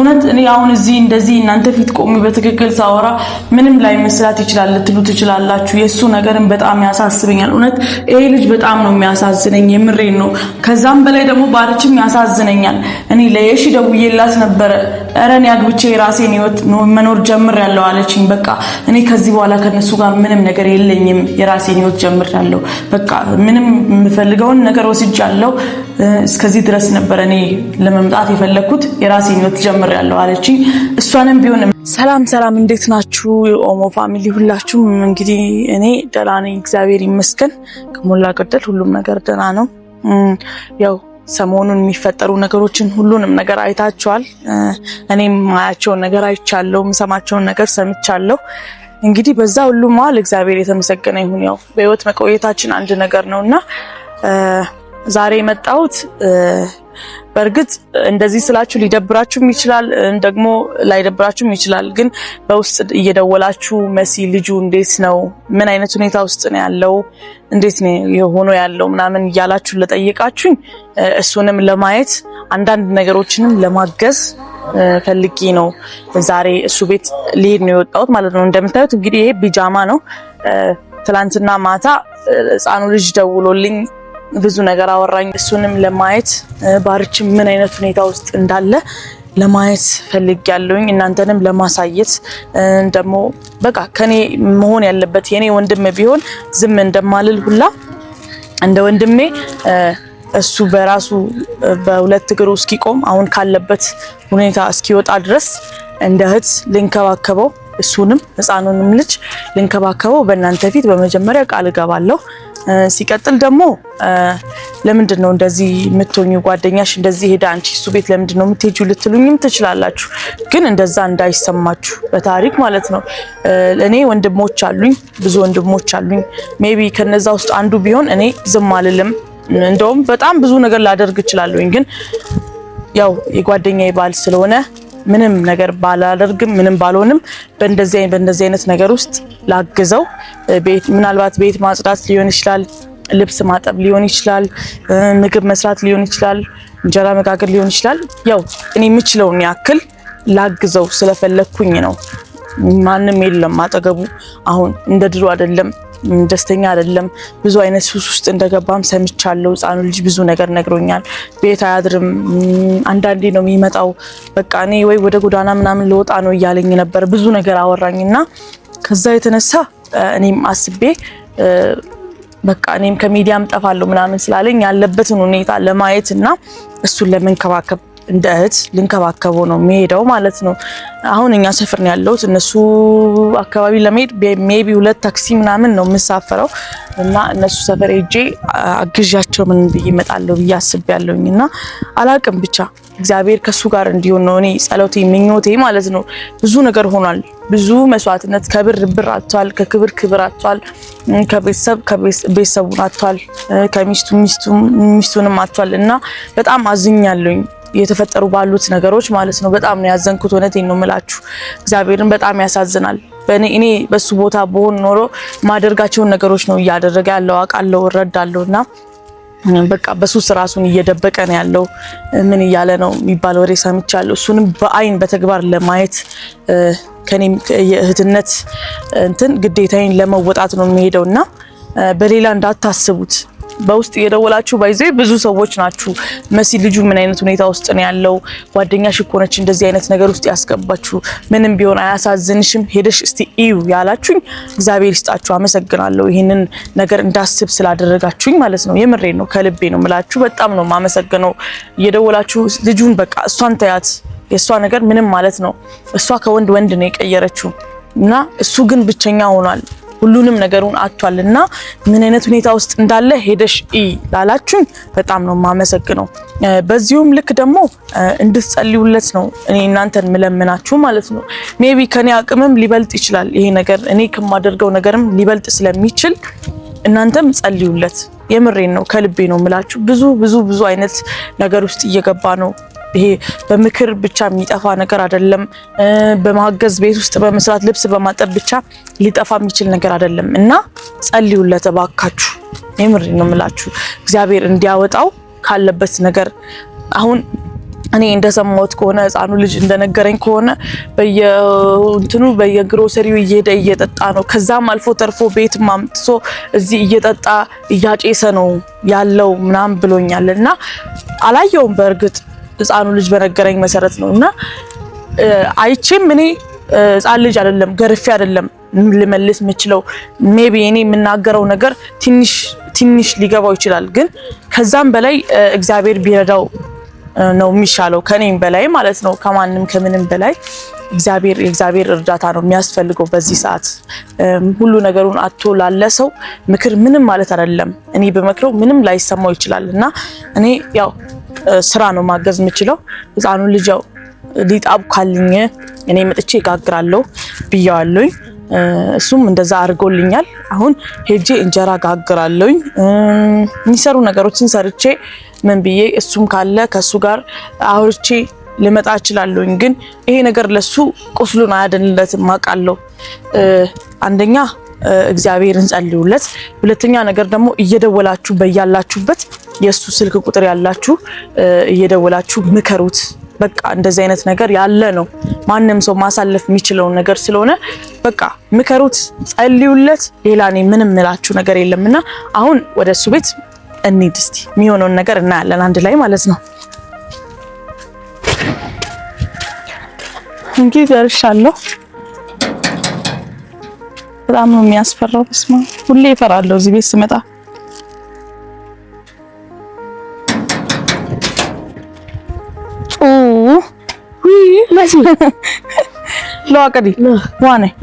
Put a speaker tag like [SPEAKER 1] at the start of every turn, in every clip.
[SPEAKER 1] እውነት እኔ አሁን እዚህ እንደዚህ እናንተ ፊት ቆሜ በትክክል ሳወራ ምንም ላይ መስራት ይችላል ልትሉ ትችላላችሁ። የሱ ነገርን በጣም ያሳስበኛል። እውነት ይሄ ልጅ በጣም ነው የሚያሳዝነኝ፣ የምሬን ነው። ከዛም በላይ ደግሞ ባርችም ያሳዝነኛል። እኔ ለየሺ ደውዬላት ነበረ። ኧረ እኔ አግብቼ የራሴን ህይወት መኖር ጀምሬያለሁ አለችኝ። በቃ እኔ ከዚህ በኋላ ከነሱ ጋር ምንም ነገር የለኝም፣ የራሴን ህይወት ጀምሬያለሁ። በቃ ምንም የምፈልገውን ነገር ወስጃለሁ። እስከዚህ ድረስ ነበር እኔ ለመምጣት የፈለኩት፣ የራሴን ህይወት ጀምሬያለሁ አለችኝ። እሷንም ቢሆን ሰላም እንዴት ናችሁ የኦሞ ፋሚሊ ሁላችሁም? እንግዲህ እኔ ደህና ነኝ እግዚአብሔር ይመስገን። ከሞላ ጎደል ሁሉም ነገር ደህና ነው። ያው ሰሞኑን የሚፈጠሩ ነገሮችን ሁሉንም ነገር አይታችኋል። እኔም ማያቸውን ነገር አይቻለሁ፣ የምሰማቸውን ነገር ሰምቻለሁ። እንግዲህ በዛ ሁሉ መሀል እግዚአብሔር የተመሰገነ ይሁን። ያው በህይወት መቆየታችን አንድ ነገር ነውና ዛሬ የመጣሁት በእርግጥ እንደዚህ ስላችሁ ሊደብራችሁም ይችላል፣ ደግሞ ላይደብራችሁም ይችላል። ግን በውስጥ እየደወላችሁ መሲ ልጁ እንዴት ነው፣ ምን አይነት ሁኔታ ውስጥ ነው ያለው፣ እንዴት ነው የሆነ ያለው ምናምን እያላችሁ ለጠየቃችሁኝ እሱንም ለማየት አንዳንድ ነገሮችንም ለማገዝ ፈልጌ ነው ዛሬ እሱ ቤት ሊሄድ ነው የወጣሁት ማለት ነው። እንደምታዩት እንግዲህ ይሄ ቢጃማ ነው። ትላንትና ማታ ህፃኑ ልጅ ደውሎልኝ ብዙ ነገር አወራኝ። እሱንም ለማየት ባርችም ምን አይነት ሁኔታ ውስጥ እንዳለ ለማየት ፈልጌያለሁኝ፣ እናንተንም ለማሳየት ደግሞ በቃ ከኔ መሆን ያለበት የኔ ወንድም ቢሆን ዝም እንደማልል ሁላ እንደ ወንድሜ እሱ በራሱ በሁለት እግሩ እስኪቆም አሁን ካለበት ሁኔታ እስኪወጣ ድረስ እንደ እህት ልንከባከበው፣ እሱንም ህፃኑንም ልጅ ልንከባከበው በእናንተ ፊት በመጀመሪያ ቃል እገባለሁ። ሲቀጥል ደግሞ ለምንድን ነው እንደዚህ የምትሆኙ? ጓደኛሽ እንደዚህ ሄዳ አንቺ እሱ ቤት ለምንድን ነው የምትሄጂው ልትሉኝም ትችላላችሁ። ግን እንደዛ እንዳይሰማችሁ በታሪክ ማለት ነው። እኔ ወንድሞች አሉኝ፣ ብዙ ወንድሞች አሉኝ። ሜቢ ከነዛ ውስጥ አንዱ ቢሆን እኔ ዝም አልልም። እንደውም በጣም ብዙ ነገር ላደርግ እችላለሁኝ። ግን ያው የጓደኛዬ ባል ስለሆነ ምንም ነገር ባላደርግም ምንም ባልሆንም በእንደዚህ አይነት ነገር ውስጥ ላግዘው፣ ምናልባት ቤት ማጽዳት ሊሆን ይችላል፣ ልብስ ማጠብ ሊሆን ይችላል፣ ምግብ መስራት ሊሆን ይችላል፣ እንጀራ መጋገር ሊሆን ይችላል። ያው እኔ የምችለውን ያክል ላግዘው ስለፈለኩኝ ነው። ማንም የለም አጠገቡ። አሁን እንደ ድሮ አይደለም፣ ደስተኛ አይደለም። ብዙ አይነት ሱስ ውስጥ እንደገባም ሰምቻለሁ። ህፃኑ ልጅ ብዙ ነገር ነግሮኛል። ቤት አያድርም፣ አንዳንዴ ነው የሚመጣው። በቃ እኔ ወይ ወደ ጎዳና ምናምን ልወጣ ነው እያለኝ ነበር። ብዙ ነገር አወራኝና ከዛ የተነሳ እኔም አስቤ በቃ እኔም ከሚዲያም ጠፋለሁ ምናምን ስላለኝ ያለበትን ሁኔታ ለማየትና እሱን ለመንከባከብ እንደ እህት ልንከባከበው ነው የሚሄደው ማለት ነው። አሁን እኛ ሰፈር ነው ያለሁት። እነሱ አካባቢ ለመሄድ ሜቢ 2 ታክሲ ምናምን ነው የምሳፈረው እና እነሱ ሰፈር ሄጄ አግዣቸው ምን ብዬ እመጣለሁ ብዬ አስቤያለሁኝና አላቅም። ብቻ እግዚአብሔር ከሱ ጋር እንዲሆን ነው እኔ ጸሎቴ ምኞቴ ማለት ነው። ብዙ ነገር ሆኗል፣ ብዙ መስዋዕትነት። ከብር አጥቷል፣ ከክብር ክብር አጥቷል፣ ከቤተሰቡን አጥቷል፣ ከሚስቱንም አጥቷል እና በጣም አዝኛለሁኝ የተፈጠሩ ባሉት ነገሮች ማለት ነው። በጣም ነው ያዘንኩት። እውነቴን ነው የምላችሁ። እግዚአብሔርን በጣም ያሳዝናል። እኔ በሱ ቦታ በሆን ኖሮ ማደርጋቸውን ነገሮች ነው እያደረገ ያለው አውቃለሁ፣ እረዳለሁና በቃ በሱስ ራሱን እየደበቀ ነው ያለው። ምን እያለ ነው የሚባል ወሬ ሰምቻለሁ። እሱንም በአይን በተግባር ለማየት ከኔም የእህትነት ግዴታዬን ለመወጣት ነው የሚሄደውና በሌላ እንዳታስቡት። በውስጥ እየደወላችሁ ባይዘይ ብዙ ሰዎች ናችሁ መሲ ልጁ ምን አይነት ሁኔታ ውስጥ ነው ያለው፣ ጓደኛሽ እኮ ነች እንደዚህ አይነት ነገር ውስጥ ያስገባችሁ፣ ምንም ቢሆን አያሳዝንሽም፣ ሄደሽ እስቲ እዩ ያላችሁኝ እግዚአብሔር ይስጣችሁ፣ አመሰግናለሁ። ይሄንን ነገር እንዳስብ ስላደረጋችሁኝ ማለት ነው። የምሬን ነው፣ ከልቤ ነው የምላችሁ። በጣም ነው ማመሰግነው። እየደወላችሁ ልጁን በቃ እሷን ተያት፣ የእሷ ነገር ምንም ማለት ነው። እሷ ከወንድ ነው የቀየረችው እና እሱ ግን ብቸኛ ሆኗል። ሁሉንም ነገሩን አጥቷልና ምን አይነት ሁኔታ ውስጥ እንዳለ ሄደሽ ላላችሁኝ በጣም ነው ማመሰግነው። በዚሁም ልክ ደግሞ እንድትጸልዩለት ነው እኔ እናንተን ምለምናችሁ ማለት ነው። ሜቢ ከኔ አቅምም ሊበልጥ ይችላል ይሄ ነገር፣ እኔ ከማደርገው ነገርም ሊበልጥ ስለሚችል እናንተም ጸልዩለት። የምሬን ነው፣ ከልቤ ነው ምላችሁ። ብዙ አይነት ነገር ውስጥ እየገባ ነው። ይሄ በምክር ብቻ የሚጠፋ ነገር አይደለም። በማገዝ ቤት ውስጥ በመስራት ልብስ በማጠብ ብቻ ሊጠፋ የሚችል ነገር አይደለም እና ጸልዩለት እባካችሁ። የምሬን ነው የምላችሁ፣ እግዚአብሔር እንዲያወጣው ካለበት ነገር። አሁን እኔ እንደሰማሁት ከሆነ ህፃኑ ልጅ እንደነገረኝ ከሆነ በየግሮሰሪው እየጠጣ ነው። ከዛም አልፎ ተርፎ ቤት ማምጥቶ እዚህ እየጠጣ እያጨሰ ነው ያለው ምናምን ብሎኛልና አላየውም። በእርግጥ ህፃኑ ልጅ በነገረኝ መሰረት ነውና አይቼም እኔ ህፃን ልጅ አይደለም ገርፌ አይደለም ልመልስ የምችለው ሜቢ እኔ የምናገረው ነገር ትንሽ ሊገባው ይችላል። ግን ከዛም በላይ እግዚአብሔር ቢረዳው ነው የሚሻለው ከኔም በላይ ማለት ነው። ከማንም ከምንም በላይ የእግዚአብሔር እርዳታ ነው የሚያስፈልገው በዚህ ሰዓት። ሁሉ ነገሩን አጥቶ ላለ ሰው ምክር ምንም ማለት አይደለም። እኔ በመክረው ምንም ላይሰማው ይችላልና እኔ ያው ስራ ነው ማገዝ የምችለው። ህፃኑ ልጅ ያው ሊጣብ ካልኝ እኔ መጥቼ ጋግራለሁ ብያዋለሁ። እሱም እንደዛ አድርጎልኛል። አሁን ሄጄ እንጀራ ጋግራለሁኝ። የሚሰሩ ነገሮችን ሰርቼ ምን ብዬ እሱም ካለ ከሱ ጋር አውርቼ ልመጣ እችላለሁኝ። ግን ይሄ ነገር ለሱ ቁስሉን አያድንለትም አውቃለሁ። አንደኛ እግዚአብሔርን ጸልዩለት፣ ሁለተኛ ነገር ደግሞ እየደወላችሁ በያላችሁበት የሱ ስልክ ቁጥር ያላችሁ እየደወላችሁ ምከሩት። በቃ እንደዚህ አይነት ነገር ያለ ነው ማንንም ሰው ማሳለፍ የሚችለው ነገር ስለሆነ በቃ ምከሩት፣ ጸልዩለት። ሌላ እኔ ምንም ምላችሁ ነገር የለምና አሁን ወደ እሱ ቤት እንሂድ። እስቲ የሚሆነውን ነገር እናያለን አንድ ላይ ማለት ነው። እንግዲህ ደርሻለሁ። በጣም ነው የሚያስፈራው። በስመ አብ ሁሌ እፈራለሁ እዚህ ቤት ስመጣ። Lo akadi wane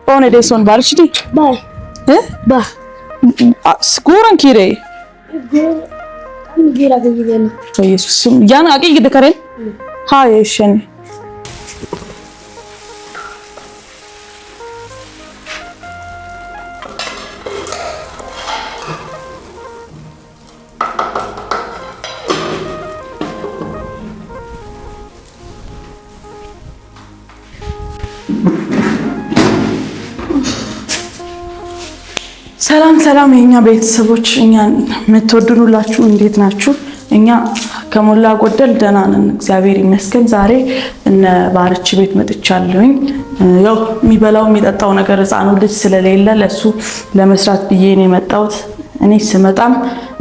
[SPEAKER 1] one de son barchidi bye ba skuran kire gira giden to yesus yan agi gide kare ha yeshen ሰላም የኛ ቤተሰቦች፣ እኛን የምትወዱኑላችሁ እንዴት ናችሁ? እኛ ከሞላ ጎደል ደህና ነን፣ እግዚአብሔር ይመስገን። ዛሬ እነ ባርች ቤት መጥቻለሁኝ። ያው የሚበላው የሚጠጣው ነገር ህፃኑ ልጅ ስለሌለ ለሱ ለመስራት ብዬ ነው የመጣሁት። እኔ ስመጣም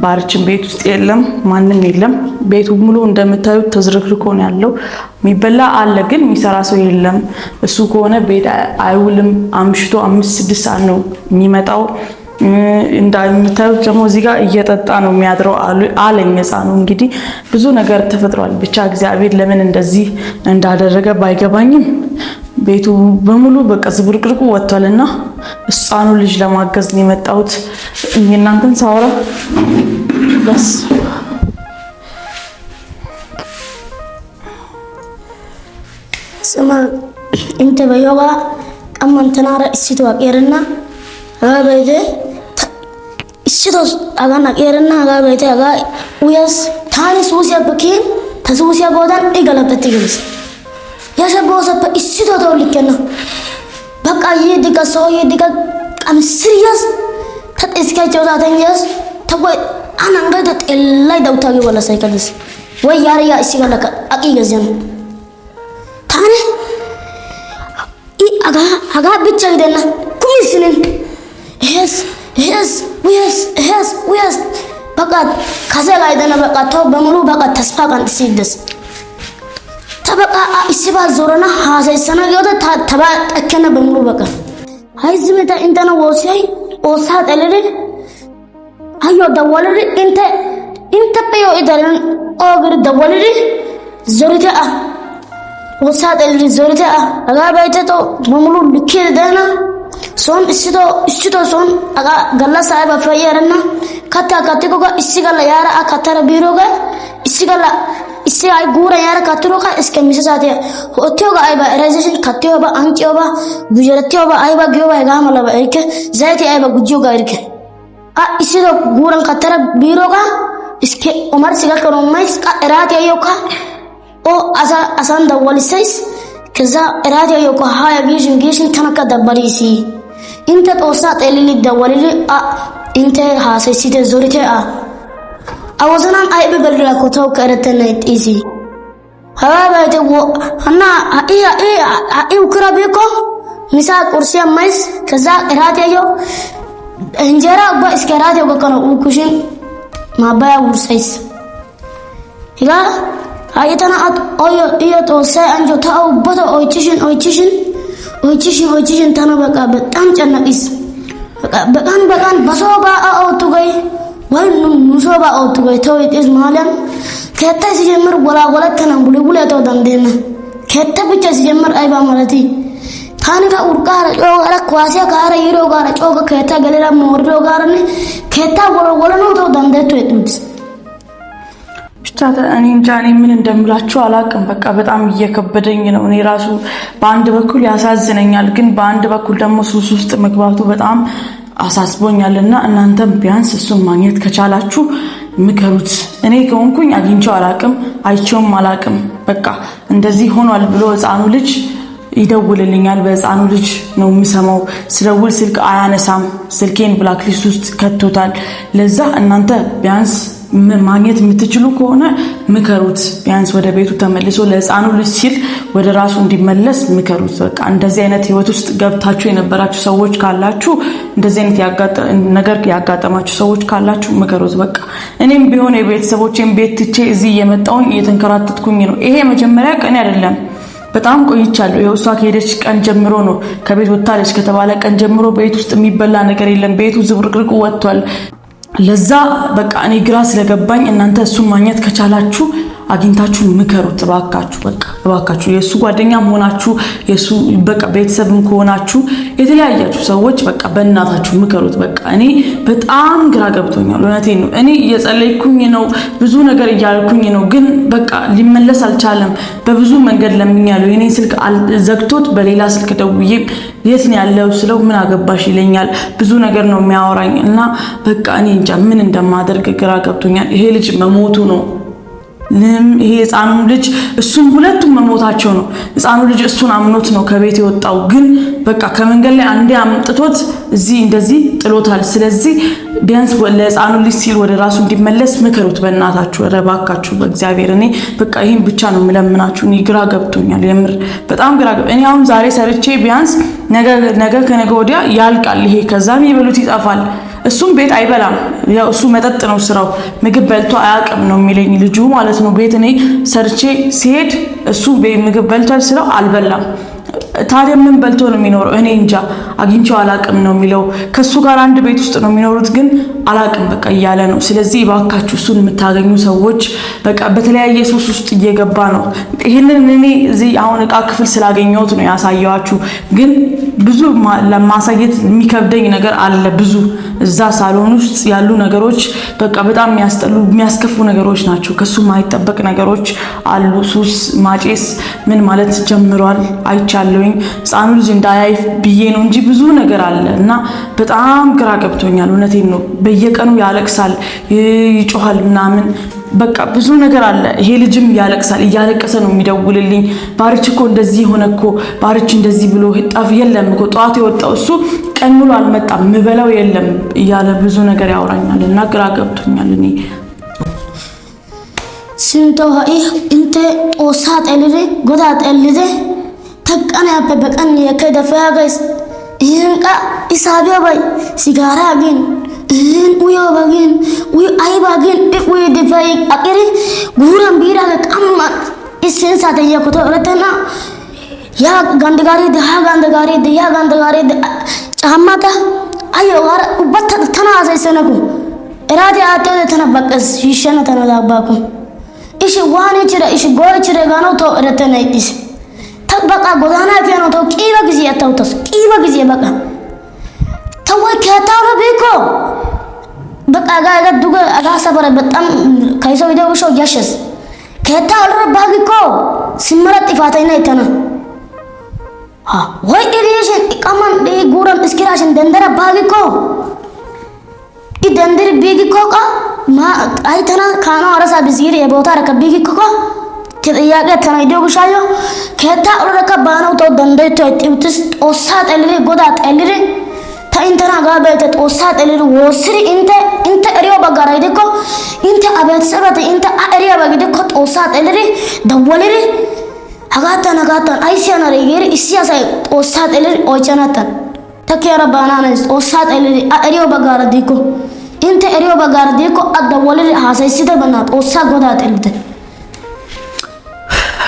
[SPEAKER 1] ባርችን ቤት ውስጥ የለም፣ ማንም የለም። ቤቱ ሙሉ እንደምታዩት ተዝረክርኮ ነው ያለው። የሚበላ አለ ግን የሚሰራ ሰው የለም። እሱ ከሆነ ቤት አይውልም። አምሽቶ 5-6 ሰዓት ነው የሚመጣው። እንደምታዩት ደግሞ እዚህ ጋር እየጠጣ ነው የሚያድረው አለኝ ህፃኑ። እንግዲህ ብዙ ነገር ተፈጥሯል። ብቻ እግዚአብሔር ለምን እንደዚህ እንዳደረገ ባይገባኝም ቤቱ በሙሉ በቃ ዝብርቅርቁ ወጥቷልና ህፃኑ ልጅ ለማገዝ ነው የመጣሁት። እናንተን ሳወራ በስ
[SPEAKER 2] ስማ እንተ በዮባ አማንተናራ እሲቶ አቀርና አባይደ እሲቶ አጋና አቀርና አባይደ አጋ ወያስ ታኒ ሱሲያ በኪን ተሱሲያ ቦዳን ይገለበት ይገለስ ያሸቦሰ እሲቶ ተወልከና በቃ ይድጋ ሰው ይድጋ ቀምስሪያስ ተጥስካቸው ታተኛስ ተቆይ አናንገደ ጠላይ ዳውታጊ ወላ ሳይከልስ ወይ ያሪያ እሲገለከ አቂገዘን ታኔ አጋ ብቻ ይደና ኩሚስልን yes በቃ ከዘጋ ይደና በቃ ተው በሙሉ በቃ ተስፋ ቀን ሲደስ ተበቃ እሲባ ዞረና ሀሰይሰና ይወደ ተባ ተከነ በሙሉ በቃ አይዝመታ እንተና ወሲይ ኦሳ ጠለለ አዮ ደወለለ እንተ በዮ ይደረን ኦግር ደወለለ ዞሪታ ኦሳ ጠለለ ዞሪታ አጋ ባይተቶ በሙሉ ልከ ደና ሶን እሲቶ ሶን አጋ ገላ ሳይባ ፈየረና ካታ ካቲኮጋ እሲጋላ ያራ አካተረ ቢሮጋ እሲጋላ issi ay gura yara katuroka iskemisaate hotoga ayba realization katoba anchoba gujaratoba ayba gyoba gamala ba erke zaiti ayba gujjoga erke issi do guran katara biroga iske omar sigal kono mais erati ayoka o asan da walisais kaza erati ayoka haya gishin tanaka da barisi inta tosa telili da walili inte hasisite zorite awazanam aybe galra kotaw karatana isi በይተው እና አይ ውክራቤኮ ምሳ ቁርስ ያማይስ ከዛ እራት ያየው እንጀራ እስከ እራት ያው ከነው ኩሽን ማባያ ውርሰይስ ይላ አይተና አዮ ጦሰ አንጆ ታው ቦቶ ኦይቺሽን ተና በቃ በጣም ጨነቅስ በቃን በሶባ አውቱ ገይ ወይ ሙሶባ አውቱ ገይ ተውይስ ማለም ከታ ሲጀምር ወላወለተና ቡልቡል ያተው ደንደና ከታ ብቻ ሲጀምር አይባ ማለቲ ታንጋ ኡርቃራ ጮጋራ ኳሲያ ካራ ይሮ ጋራ ጮጋ ከታ ገለላ ሞርዶ ጋራኒ ከታ ወለወለነው ተው ደንደቱ እጡት
[SPEAKER 1] ብቻ እኔ እንጃ እኔ ምን እንደምላችሁ አላቅም። በቃ በጣም እየከበደኝ ነው። እኔ ራሱ በአንድ በኩል ያሳዝነኛል፣ ግን በአንድ በኩል ደግሞ ሱስ ውስጥ መግባቱ በጣም አሳስቦኛልና እናንተም ቢያንስ እሱን ማግኘት ከቻላችሁ ምከሩት። እኔ ከሆንኩኝ አግኝቼው አላቅም፣ አይቼውም አላቅም። በቃ እንደዚህ ሆኗል ብሎ ህፃኑ ልጅ ይደውልልኛል። በህፃኑ ልጅ ነው የምሰማው። ስደውል ስልክ አያነሳም። ስልኬን ብላክ ሊስት ውስጥ ከቶታል። ለዛ እናንተ ቢያንስ ማግኘት የምትችሉ ከሆነ ምከሩት። ቢያንስ ወደ ቤቱ ተመልሶ ለህፃኑ ልጅ ሲል ወደ ራሱ እንዲመለስ ምከሩት። በቃ እንደዚህ አይነት ህይወት ውስጥ ገብታችሁ የነበራችሁ ሰዎች ካላችሁ፣ እንደዚህ አይነት ነገር ያጋጠማችሁ ሰዎች ካላችሁ ምከሩት። በቃ እኔም ቢሆን የቤተሰቦቼን ቤት ትቼ እዚህ እየመጣሁኝ እየተንከራተትኩኝ ነው። ይሄ መጀመሪያ ቀን አይደለም፣ በጣም ቆይቻለሁ። የውሷ ከሄደች ቀን ጀምሮ ነው፣ ከቤት ወጣለች ከተባለ ቀን ጀምሮ ቤት ውስጥ የሚበላ ነገር የለም። ቤቱ ዝብርቅርቁ ወጥቷል። ለዛ በቃ እኔ ግራ ስለገባኝ እናንተ እሱን ማግኘት ከቻላችሁ አግኝታችሁ ምከሩት እባካችሁ። በቃ እባካችሁ የሱ ጓደኛም ሆናችሁ የሱ በቃ ቤተሰብም ከሆናችሁ የተለያያችሁ ሰዎች በቃ በእናታችሁ ምከሩት። በቃ እኔ በጣም ግራ ገብቶኛል። እውነቴን ነው። እኔ እየጸለይኩኝ ነው፣ ብዙ ነገር እያልኩኝ ነው፣ ግን በቃ ሊመለስ አልቻለም። በብዙ መንገድ ለምኛለሁ። የኔ ስልክ ዘግቶት በሌላ ስልክ ደውዬ የት ነው ያለው ስለው ምን አገባሽ ይለኛል። ብዙ ነገር ነው የሚያወራኝ እና በቃ እኔ እንጃ ምን እንደማደርግ ግራ ገብቶኛል። ይሄ ልጅ መሞቱ ነው። ይሄ ህፃኑ ልጅ እሱም ሁለቱም መሞታቸው ነው። ህፃኑ ልጅ እሱን አምኖት ነው ከቤት የወጣው፣ ግን በቃ ከመንገድ ላይ አንዴ አምጥቶት እዚህ እንደዚህ ጥሎታል። ስለዚህ ቢያንስ ለህፃኑ ልጅ ሲል ወደ ራሱ እንዲመለስ ምከሩት በእናታችሁ፣ ረባካችሁ በእግዚአብሔር። እኔ በቃ ይሄን ብቻ ነው የምለምናችሁ። እኔ ግራ ገብቶኛል፣ የምር በጣም ግራ እኔ አሁን ዛሬ ሰርቼ ቢያንስ ነገ ከነገ ወዲያ ያልቃል ይሄ፣ ከዛም ይበሉት ይጠፋል። እሱም ቤት አይበላም። ያው እሱ መጠጥ ነው ስራው፣ ምግብ በልቶ አያውቅም ነው የሚለኝ ልጁ ማለት ነው። ቤት እኔ ሰርቼ ሲሄድ እሱ ምግብ በልቷል ስለው አልበላም። ታዲያ ምን በልቶ ነው የሚኖረው? እኔ እንጃ አግኝቼው አላቅም ነው የሚለው። ከሱ ጋር አንድ ቤት ውስጥ ነው የሚኖሩት፣ ግን አላቅም በቃ እያለ ነው። ስለዚህ እባካችሁ እሱን የምታገኙ ሰዎች በቃ በተለያየ ሱስ ውስጥ እየገባ ነው። ይሄንን እኔ እዚህ አሁን እቃ ክፍል ስላገኘሁት ነው ያሳየዋችሁ፣ ግን ብዙ ለማሳየት የሚከብደኝ ነገር አለ። ብዙ እዛ ሳሎን ውስጥ ያሉ ነገሮች በቃ በጣም የሚያስጠሉ የሚያስከፉ ነገሮች ናቸው። ከሱ ማይጠበቅ ነገሮች አሉ። ሱስ ማጨስ ምን ማለት ጀምሯል አይቻለሁኝ። ህፃኑ ልጅ እንዳያይ ብዬ ነው እንጂ ብዙ ነገር አለ እና በጣም ግራ ገብቶኛል። እውነቴን ነው። በየቀኑ ያለቅሳል፣ ይጮሃል ምናምን በቃ ብዙ ነገር አለ። ይሄ ልጅም ያለቅሳል፣ እያለቀሰ ነው የሚደውልልኝ። ባርች እኮ እንደዚህ ሆነ እኮ ባርች እንደዚህ ብሎ ህጣፍ የለም እኮ ጠዋት የወጣው እሱ ቀን ሙሉ አልመጣም፣ ምበላው የለም እያለ ብዙ ነገር ያወራኛል እና ግራ ገብቶኛል። እኔ
[SPEAKER 2] ስንተው እንተ ኦሳት ኤልሪ ጎዳት ኤልሪ ተቀና በቀን የከደፈያ ጋይስ ይንቃ ኢሳቢያ ባይ ሲጋራ ግን uyo bagin uyo ay bagin uyo defay akere guram bira kam isen sate ya koto retena ya gandagari de ya gandagari de chamata ayo gar ubat thana asaisenaku erade ate thana bakas hishana thana labaku ishi wani chira ishi goy chira gano to retena is tak baka godana piano to kiba gizi atautas kiba gizi baka tawai kata lo biko በቃ ጋር ዱገ አጋሳ በረ በጣም ከይሰው ይደውሽው ያሽስ ከታ አልረ ባግኮ ሲመረጥ ይፋታይና ይተና ወይ ኤሪሽን ቀማን ጉራም እስኪራሽን ደንደራ ባግኮ ይደንደር ቢግኮ ቃ ማ አይተና ካኖ አረሳ ቢዚር የቦታ ረከቢግኮ ተጠያቀ ተና ይደውሻዮ ከታ አልረ ከባናው ተው ደንደይቶ ይጥብትስ ጦሳ ጠልሪ ጎዳ ጠልሪ ታይንተና ጋበተ ጦሳ ጠልሪ ወስሪ እንተ ኤሪዮ በጋራ ይደኮ እንተ አቤት ሰበት እንተ ኤሪያ በግደኮ ጦሳት ኤልሪ ደወልሪ አጋታን አይሲያናሪ ይሪ ኢሲያሳይ ጦሳት ኤልሪ ኦጨናታን ተከራ ባናነስ ጦሳት ኤልሪ ኤሪዮ በጋራ ዲኮ እንተ ኤሪዮ በጋራ ዲኮ አደወልሪ ሀሳይሲተ በናት ጦሳ ጎዳት ኤልተ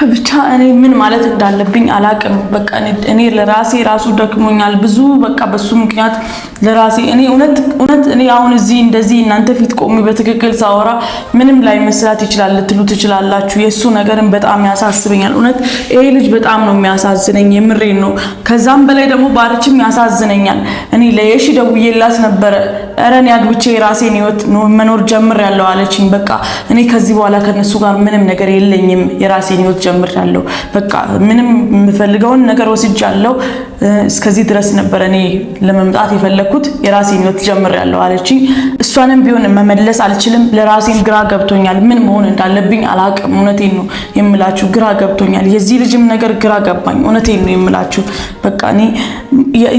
[SPEAKER 1] ብቻ እኔ ምን ማለት እንዳለብኝ አላቅም። በቃ እኔ ለራሴ ራሱ ደክሞኛል ብዙ በቃ በሱ ምክንያት ለራሴ እኔ እውነት እኔ አሁን እዚህ እንደዚህ እናንተ ፊት ቆሜ በትክክል ሳወራ ምንም ላይ መስራት ይችላል ልትሉ ትችላላችሁ። የሱ ነገርን በጣም ያሳስበኛል። እውነት ይሄ ልጅ በጣም ነው የሚያሳዝነኝ የምሬን ነው። ከዛም በላይ ደግሞ ባርችም ያሳዝነኛል። እኔ ለየሺ ደውዬላት ነበረ እረን ያግብቼ የራሴን ህይወት መኖር ጀምሬያለሁ አለችኝ። በቃ እኔ ከዚህ በኋላ ከነሱ ጋር ምንም ነገር የለኝም የራሴን ህይወት ጀምሬያለሁ። በቃ ምንም የምፈልገውን ነገር ወስጃለሁ። እስከዚህ ድረስ ነበር እኔ ለመምጣት የፈለኩት የራሴን ህይወት ጀምሬያለሁ አለችኝ። እሷንም ቢሆን መመለስ አልችልም። ለራሴም ግራ ገብቶኛል። ምን መሆን እንዳለብኝ አላቅም። እውነቴን ነው የምላችሁ ግራ ገብቶኛል። የዚህ ልጅም ነገር ግራ ገባኝ። እውነቴን ነው የምላችሁ በቃ እኔ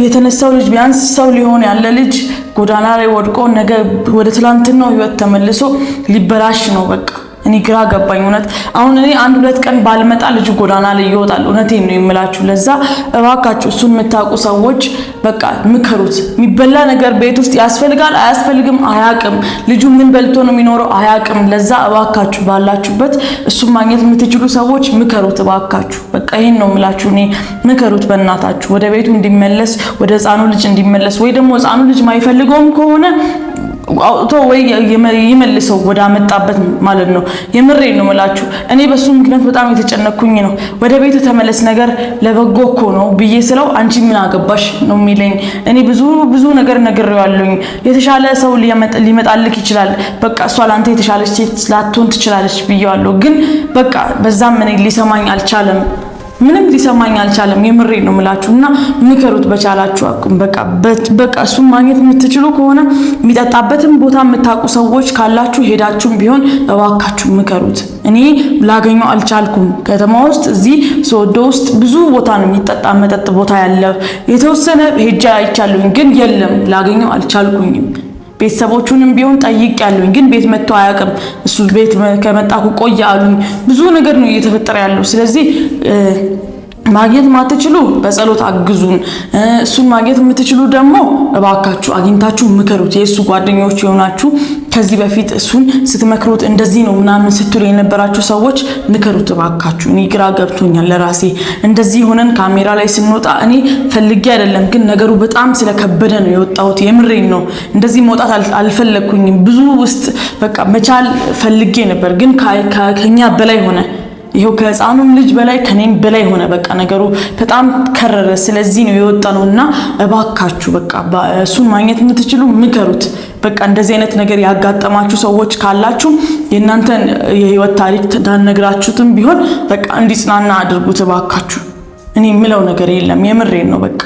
[SPEAKER 1] የተነሳው ልጅ ቢያንስ ሰው ሊሆን ያለ ልጅ ጎዳና ላይ ወድቆ ነገ ወደ ትላንትናው ህይወት ተመልሶ ሊበላሽ ነው በቃ እኔ ግራ ገባኝ። እውነት አሁን እኔ 1-2 ቀን ባልመጣ ልጅ ጎዳና ላይ ይወጣል። እውነቴን ነው የምላችሁ። ለዛ እባካችሁ እሱን የምታውቁ ሰዎች በቃ ምከሩት። የሚበላ ነገር ቤት ውስጥ ያስፈልጋል አያስፈልግም አያቅም። ልጁ ምን በልቶ ነው የሚኖረው አያቅም። ለዛ እባካችሁ ባላችሁበት እሱን ማግኘት የምትችሉ ሰዎች ምከሩት እባካችሁ። በቃ ይሄን ነው የምላችሁ እኔ ምከሩት በእናታችሁ ወደ ቤቱ እንዲመለስ ወደ ህፃኑ ልጅ እንዲመለስ ወይ ደግሞ ህፃኑ ልጅ ማይፈልገውም ከሆነ አውቶ ወይ ይመልሰው ወደ አመጣበት ማለት ነው። የምሬን ነው የምላችሁ እኔ በሱ ምክንያት በጣም የተጨነኩኝ ነው። ወደ ቤቱ ተመለስ ነገር ለበጎ እኮ ነው ብዬ ስለው አንቺ ምን አገባሽ ነው የሚለኝ። እኔ ብዙ ነገር ነግሬዋለሁኝ። የተሻለ ሰው ሊመጣልክ ይችላል። በቃ እሷ ላንተ የተሻለች ሴት ላትሆን ትችላለች ብዬዋለሁ። ግን በቃ በዛም እኔ ሊሰማኝ አልቻለም። ምንም ሊሰማኝ አልቻለም። የምሬን ነው የምላችሁና ምከሩት በቻላችሁ አቁም። በቃ እሱን ማግኘት የምትችሉ ከሆነ የሚጠጣበትም ቦታ የምታውቁ ሰዎች ካላችሁ ሄዳችሁም ቢሆን እባካችሁ ምከሩት። እኔ ላገኘው አልቻልኩም። ከተማ ውስጥ እዚህ ሶዶ ውስጥ ብዙ ቦታ ነው የሚጠጣ መጠጥ ቦታ ያለ የተወሰነ ሄጃ አይቻለሁኝ፣ ግን የለም ላገኘው አልቻልኩኝም። ቤተሰቦቹንም ቢሆን ጠይቄያለሁኝ፣ ግን ቤት መጥቶ አያውቅም። እሱ ቤት ከመጣኩ ቆየ አሉኝ። ብዙ ነገር ነው እየተፈጠረ ያለው። ስለዚህ ማግኘት ማትችሉ በጸሎት አግዙን። እሱን ማግኘት የምትችሉ ደግሞ እባካችሁ አግኝታችሁ ምከሩት። የእሱ ጓደኞች የሆናችሁ ከዚህ በፊት እሱን ስትመክሩት እንደዚህ ነው ምናምን ስትሉ የነበራችሁ ሰዎች ምከሩት እባካችሁ። እኔ ግራ ገብቶኛል ለራሴ። እንደዚህ ሆነን ካሜራ ላይ ስንወጣ እኔ ፈልጌ አይደለም፣ ግን ነገሩ በጣም ስለከበደ ነው የወጣሁት። የምሬን ነው። እንደዚህ መውጣት አልፈለኩኝም። ብዙ ውስጥ በቃ መቻል ፈልጌ ነበር፣ ግን ከኛ በላይ ሆነ። ይሄው ከህፃኑም ልጅ በላይ ከኔም በላይ ሆነ። በቃ ነገሩ በጣም ከረረ። ስለዚህ ነው የወጣነውና እባካችሁ በቃ እሱን ማግኘት የምትችሉ ምከሩት። በቃ እንደዚህ አይነት ነገር ያጋጠማችሁ ሰዎች ካላችሁ የእናንተን የህይወት ታሪክ እንዳነግራችሁትም ቢሆን በቃ እንዲጽናና አድርጉት እባካችሁ። እኔ የምለው ነገር የለም። የምሬን ነው በቃ